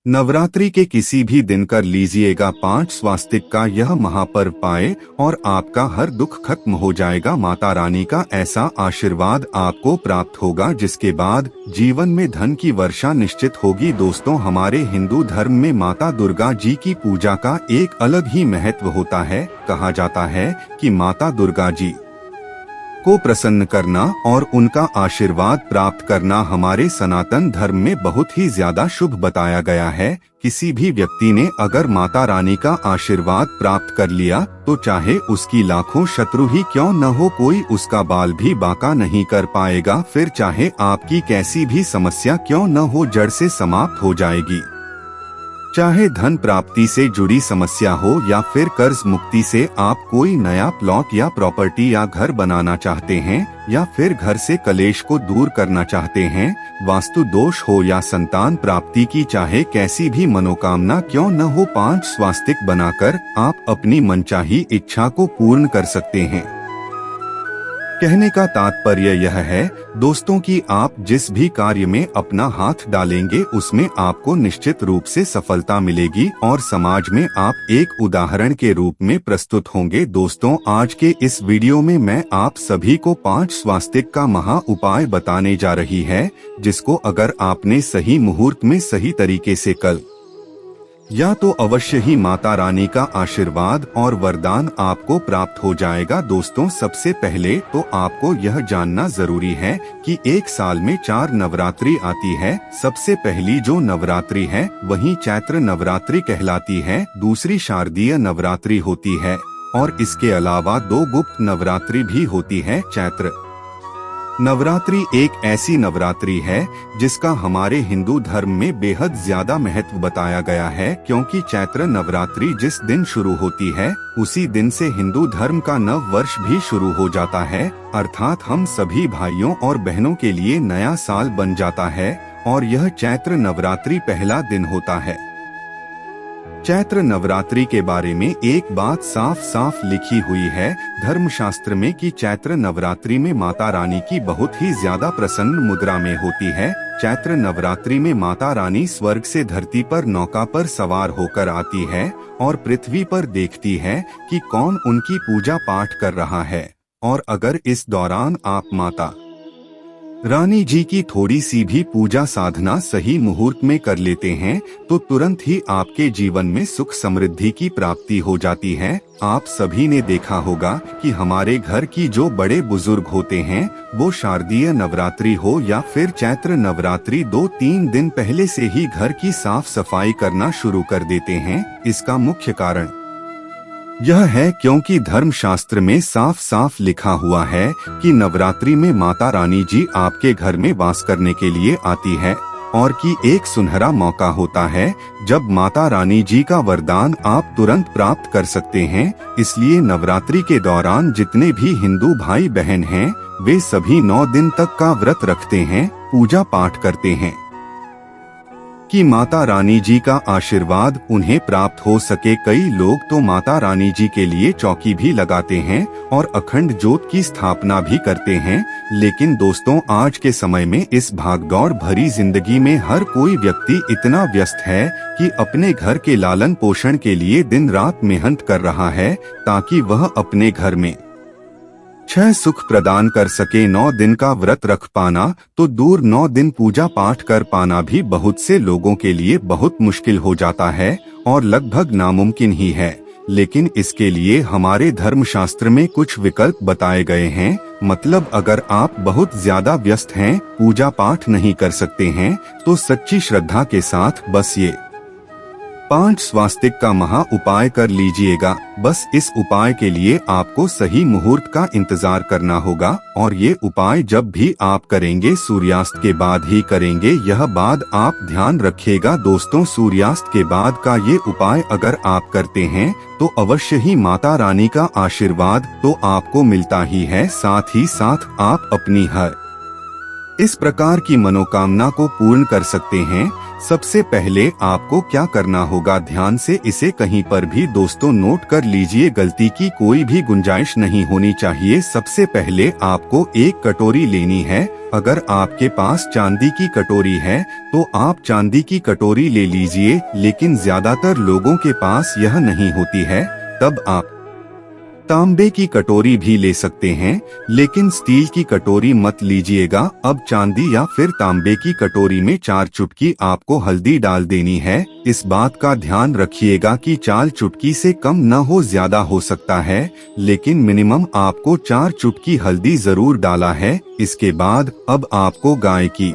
नवरात्रि के किसी भी दिन कर लीजिएगा 5 स्वास्तिक का यह महापर्व पाए और आपका हर दुख खत्म हो जाएगा। माता रानी का ऐसा आशीर्वाद आपको प्राप्त होगा जिसके बाद जीवन में धन की वर्षा निश्चित होगी। दोस्तों, हमारे हिंदू धर्म में माता दुर्गा जी की पूजा का एक अलग ही महत्व होता है। कहा जाता है कि माता दुर्गा जी को प्रसन्न करना और उनका आशीर्वाद प्राप्त करना हमारे सनातन धर्म में बहुत ही ज्यादा शुभ बताया गया है। किसी भी व्यक्ति ने अगर माता रानी का आशीर्वाद प्राप्त कर लिया तो चाहे उसकी लाखों शत्रु ही क्यों न हो, कोई उसका बाल भी बांका नहीं कर पाएगा। फिर चाहे आपकी कैसी भी समस्या क्यों न हो, जड़ से समाप्त हो जाएगी। चाहे धन प्राप्ति से जुड़ी समस्या हो या फिर कर्ज मुक्ति से आप कोई नया प्लॉट या प्रॉपर्टी या घर बनाना चाहते हैं या फिर घर से कलेश को दूर करना चाहते हैं, वास्तु दोष हो या संतान प्राप्ति की चाहे कैसी भी मनोकामना क्यों न हो, 5 स्वास्तिक बनाकर आप अपनी मनचाही इच्छा को पूर्ण कर सकते हैं। कहने का तात्पर्य यह है दोस्तों कि आप जिस भी कार्य में अपना हाथ डालेंगे उसमें आपको निश्चित रूप से सफलता मिलेगी और समाज में आप एक उदाहरण के रूप में प्रस्तुत होंगे। दोस्तों, आज के इस वीडियो में मैं आप सभी को 5 स्वास्तिक का महा उपाय बताने जा रही है, जिसको अगर आपने सही मुहूर्त में सही तरीके से कल या तो अवश्य ही माता रानी का आशीर्वाद और वरदान आपको प्राप्त हो जाएगा। दोस्तों, सबसे पहले तो आपको यह जानना जरूरी है कि एक साल में 4 नवरात्रि आती है। सबसे पहली जो नवरात्रि है वही चैत्र नवरात्रि कहलाती है, दूसरी शारदीय नवरात्रि होती है और इसके अलावा 2 गुप्त नवरात्रि भी होती है। चैत्र नवरात्रि एक ऐसी नवरात्रि है जिसका हमारे हिंदू धर्म में बेहद ज्यादा महत्व बताया गया है, क्योंकि चैत्र नवरात्रि जिस दिन शुरू होती है उसी दिन से हिंदू धर्म का नव वर्ष भी शुरू हो जाता है, अर्थात हम सभी भाइयों और बहनों के लिए नया साल बन जाता है और यह चैत्र नवरात्रि पहला दिन होता है। चैत्र नवरात्रि के बारे में एक बात साफ साफ लिखी हुई है धर्मशास्त्र में कि चैत्र नवरात्रि में माता रानी की बहुत ही ज्यादा प्रसन्न मुद्रा में होती है। चैत्र नवरात्रि में माता रानी स्वर्ग से धरती पर नौका पर सवार होकर आती है और पृथ्वी पर देखती है कि कौन उनकी पूजा पाठ कर रहा है, और अगर इस दौरान आप माता रानी जी की थोड़ी सी भी पूजा साधना सही मुहूर्त में कर लेते हैं तो तुरंत ही आपके जीवन में सुख समृद्धि की प्राप्ति हो जाती है। आप सभी ने देखा होगा कि हमारे घर की जो बड़े बुजुर्ग होते हैं वो शारदीय नवरात्रि हो या फिर चैत्र नवरात्रि 2-3 दिन पहले से ही घर की साफ सफाई करना शुरू कर देते हैं। इसका मुख्य कारण यह है क्योंकि धर्मशास्त्र में साफ साफ लिखा हुआ है कि नवरात्रि में माता रानी जी आपके घर में वास करने के लिए आती है और कि एक सुनहरा मौका होता है जब माता रानी जी का वरदान आप तुरंत प्राप्त कर सकते हैं। इसलिए नवरात्रि के दौरान जितने भी हिंदू भाई बहन हैं वे सभी 9 दिन तक का व्रत रखते हैं, पूजा पाठ करते हैं कि माता रानी जी का आशीर्वाद उन्हें प्राप्त हो सके। कई लोग तो माता रानी जी के लिए चौकी भी लगाते हैं और अखंड ज्योत की स्थापना भी करते हैं। लेकिन दोस्तों, आज के समय में इस भागदौड़ भरी जिंदगी में हर कोई व्यक्ति इतना व्यस्त है कि अपने घर के लालन पोषण के लिए दिन रात मेहनत कर रहा है ताकि वह अपने घर में 6 सुख प्रदान कर सके। 9 दिन का व्रत रख पाना तो दूर, 9 दिन पूजा पाठ कर पाना भी बहुत से लोगों के लिए बहुत मुश्किल हो जाता है और लगभग नामुमकिन ही है। लेकिन इसके लिए हमारे धर्मशास्त्र में कुछ विकल्प बताए गए हैं। मतलब अगर आप बहुत ज्यादा व्यस्त हैं, पूजा पाठ नहीं कर सकते हैं, तो सच्ची श्रद्धा के साथ बस ये 5 स्वास्तिक का महा उपाय कर लीजिएगा। बस इस उपाय के लिए आपको सही मुहूर्त का इंतजार करना होगा और ये उपाय जब भी आप करेंगे सूर्यास्त के बाद ही करेंगे। यह बात आप ध्यान रखिएगा। दोस्तों, सूर्यास्त के बाद का ये उपाय अगर आप करते हैं तो अवश्य ही माता रानी का आशीर्वाद तो आपको मिलता ही है, साथ ही साथ आप अपनी हर इस प्रकार की मनोकामना को पूर्ण कर सकते हैं। सबसे पहले आपको क्या करना होगा, ध्यान से इसे कहीं पर भी दोस्तों नोट कर लीजिए, गलती की कोई भी गुंजाइश नहीं होनी चाहिए। सबसे पहले आपको एक कटोरी लेनी है। अगर आपके पास चांदी की कटोरी है तो आप चांदी की कटोरी ले लीजिए, लेकिन ज्यादातर लोगों के पास यह नहीं होती है, तब आप तांबे की कटोरी भी ले सकते हैं, लेकिन स्टील की कटोरी मत लीजिएगा। अब चांदी या फिर तांबे की कटोरी में 4 चुटकी आपको हल्दी डाल देनी है। इस बात का ध्यान रखिएगा कि 4 चुटकी से कम न हो, ज्यादा हो सकता है, लेकिन मिनिमम आपको 4 चुटकी हल्दी जरूर डाला है। इसके बाद अब आपको गाय की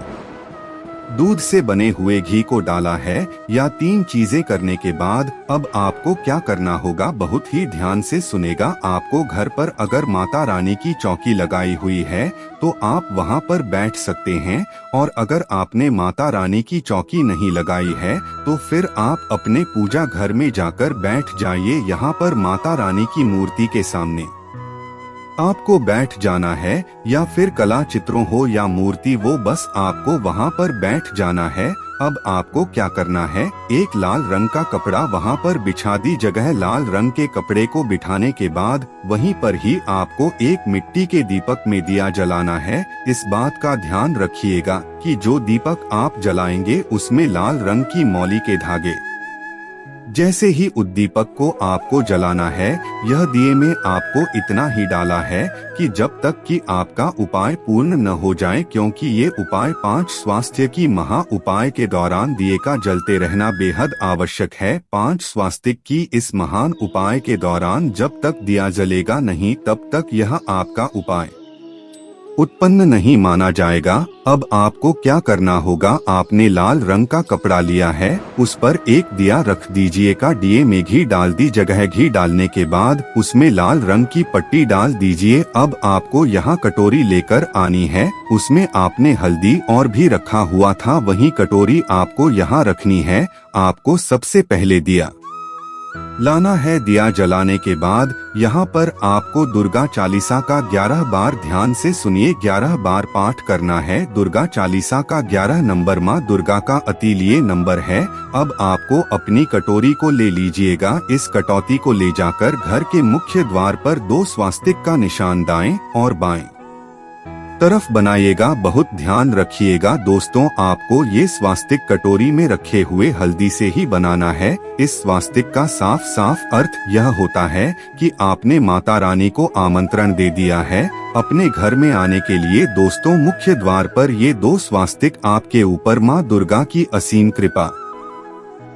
दूध से बने हुए घी को डाला है। या 3 चीजें करने के बाद अब आपको क्या करना होगा, बहुत ही ध्यान से सुनेगा। आपको घर पर अगर माता रानी की चौकी लगाई हुई है तो आप वहां पर बैठ सकते हैं, और अगर आपने माता रानी की चौकी नहीं लगाई है तो फिर आप अपने पूजा घर में जाकर बैठ जाइए। यहाँ पर माता रानी की मूर्ति के सामने आपको बैठ जाना है, या फिर कला चित्रों हो या मूर्ति, वो बस आपको वहाँ पर बैठ जाना है। अब आपको क्या करना है, एक लाल रंग का कपड़ा वहाँ पर बिछा दी जगह। लाल रंग के कपड़े को बिठाने के बाद वहीं पर ही आपको एक मिट्टी के दीपक में दिया जलाना है। इस बात का ध्यान रखिएगा कि जो दीपक आप जलाएंगे उसमें लाल रंग की मौली के धागे। जैसे ही उद्दीपक को आपको जलाना है, यह दिए में आपको इतना ही डाला है कि जब तक कि आपका उपाय पूर्ण न हो जाए, क्योंकि ये उपाय 5 स्वास्थ्य की महा उपाय के दौरान दिए का जलते रहना बेहद आवश्यक है। 5 स्वास्तिक की इस महान उपाय के दौरान जब तक दिया जलेगा नहीं, तब तक यह आपका उपाय उत्पन्न नहीं माना जाएगा। अब आपको क्या करना होगा, आपने लाल रंग का कपड़ा लिया है, उस पर एक दिया रख दीजिएगा। दिए में घी डाल दी जगह घी डालने के बाद उसमें लाल रंग की पट्टी डाल दीजिए। अब आपको यहाँ कटोरी लेकर आनी है, उसमें आपने हल्दी और भी रखा हुआ था, वही कटोरी आपको यहाँ रखनी है। आपको सबसे पहले दिया लाना है। दिया जलाने के बाद यहाँ पर आपको दुर्गा चालीसा का 11 बार, ध्यान से सुनिए, 11 बार पाठ करना है। दुर्गा चालीसा का 11 नंबर माँ दुर्गा का अतिलीय नंबर है। अब आपको अपनी कटोरी को ले लीजिएगा। इस कटौती को ले जाकर घर के मुख्य द्वार पर 2 स्वास्तिक का निशान दाएं और बाएं तरफ बनाइएगा। बहुत ध्यान रखिएगा दोस्तों, आपको ये स्वास्तिक कटोरी में रखे हुए हल्दी से ही बनाना है। इस स्वास्तिक का साफ साफ अर्थ यह होता है कि आपने माता रानी को आमंत्रण दे दिया है अपने घर में आने के लिए। दोस्तों, मुख्य द्वार पर ये 2 स्वास्तिक आपके ऊपर माँ दुर्गा की असीम कृपा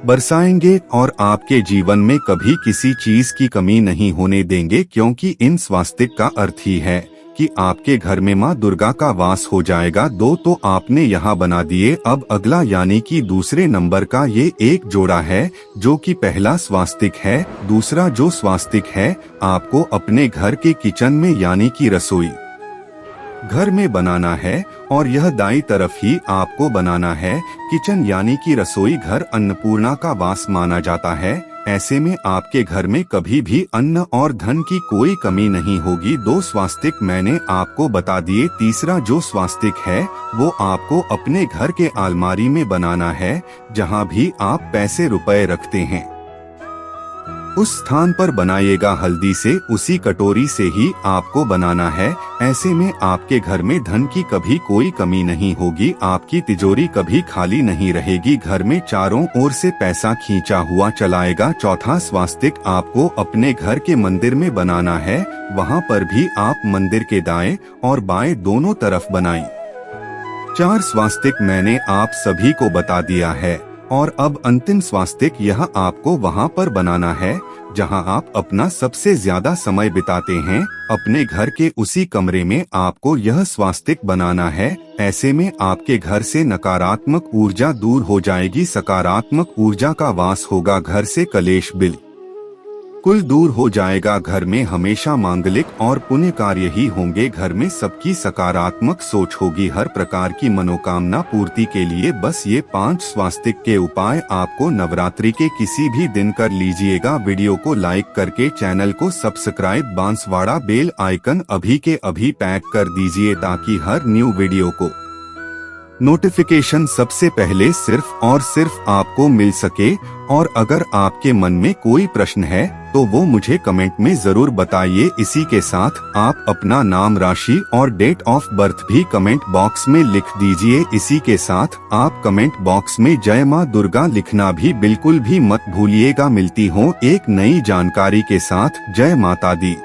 बरसाएंगे और आपके जीवन में कभी किसी चीज की कमी नहीं होने देंगे, क्योंकि इन स्वास्तिक का अर्थ ही है कि आपके घर में माँ दुर्गा का वास हो जाएगा। 2 तो आपने यहाँ बना दिए। अब अगला यानी कि दूसरे नंबर का ये एक जोड़ा है, जो कि पहला स्वास्तिक है। दूसरा जो स्वास्तिक है आपको अपने घर के किचन में यानी कि रसोई घर में बनाना है, और यह दाईं तरफ ही आपको बनाना है। किचन यानी कि रसोई घर अन्नपूर्णा का वास माना जाता है। ऐसे में आपके घर में कभी भी अन्न और धन की कोई कमी नहीं होगी। 2 स्वास्तिक मैंने आपको बता दिए। तीसरा जो स्वास्तिक है वो आपको अपने घर के अलमारी में बनाना है, जहाँ भी आप पैसे रुपए रखते हैं उस स्थान पर बनाइएगा। हल्दी से उसी कटोरी से ही आपको बनाना है। ऐसे में आपके घर में धन की कभी कोई कमी नहीं होगी, आपकी तिजोरी कभी खाली नहीं रहेगी, घर में चारों ओर से पैसा खींचा हुआ चलाएगा। चौथा स्वास्तिक आपको अपने घर के मंदिर में बनाना है। वहाँ पर भी आप मंदिर के दाएं और बाएं दोनों तरफ बनाएं। 4 स्वास्तिक मैंने आप सभी को बता दिया है, और अब अंतिम स्वास्तिक यह आपको वहाँ पर बनाना है जहाँ आप अपना सबसे ज्यादा समय बिताते हैं। अपने घर के उसी कमरे में आपको यह स्वास्तिक बनाना है। ऐसे में आपके घर से नकारात्मक ऊर्जा दूर हो जाएगी, सकारात्मक ऊर्जा का वास होगा। घर से कलेश बिल्कुल दूर हो जाएगा। घर में हमेशा मांगलिक और पुण्य कार्य ही होंगे। घर में सबकी सकारात्मक सोच होगी। हर प्रकार की मनोकामना पूर्ति के लिए बस ये 5 स्वास्तिक के उपाय आपको नवरात्रि के किसी भी दिन कर लीजिएगा। वीडियो को लाइक करके चैनल को सब्सक्राइब, बांसवाड़ा बेल आइकन अभी के अभी पैक कर दीजिए, ताकि हर न्यू वीडियो को नोटिफिकेशन सबसे पहले सिर्फ और सिर्फ आपको मिल सके। और अगर आपके मन में कोई प्रश्न है तो वो मुझे कमेंट में जरूर बताइए। इसी के साथ आप अपना नाम, राशि और डेट ऑफ बर्थ भी कमेंट बॉक्स में लिख दीजिए। इसी के साथ आप कमेंट बॉक्स में जय मां दुर्गा लिखना भी बिल्कुल भी मत भूलिएगा। मिलती हूँ एक नई जानकारी के साथ। जय माता दी।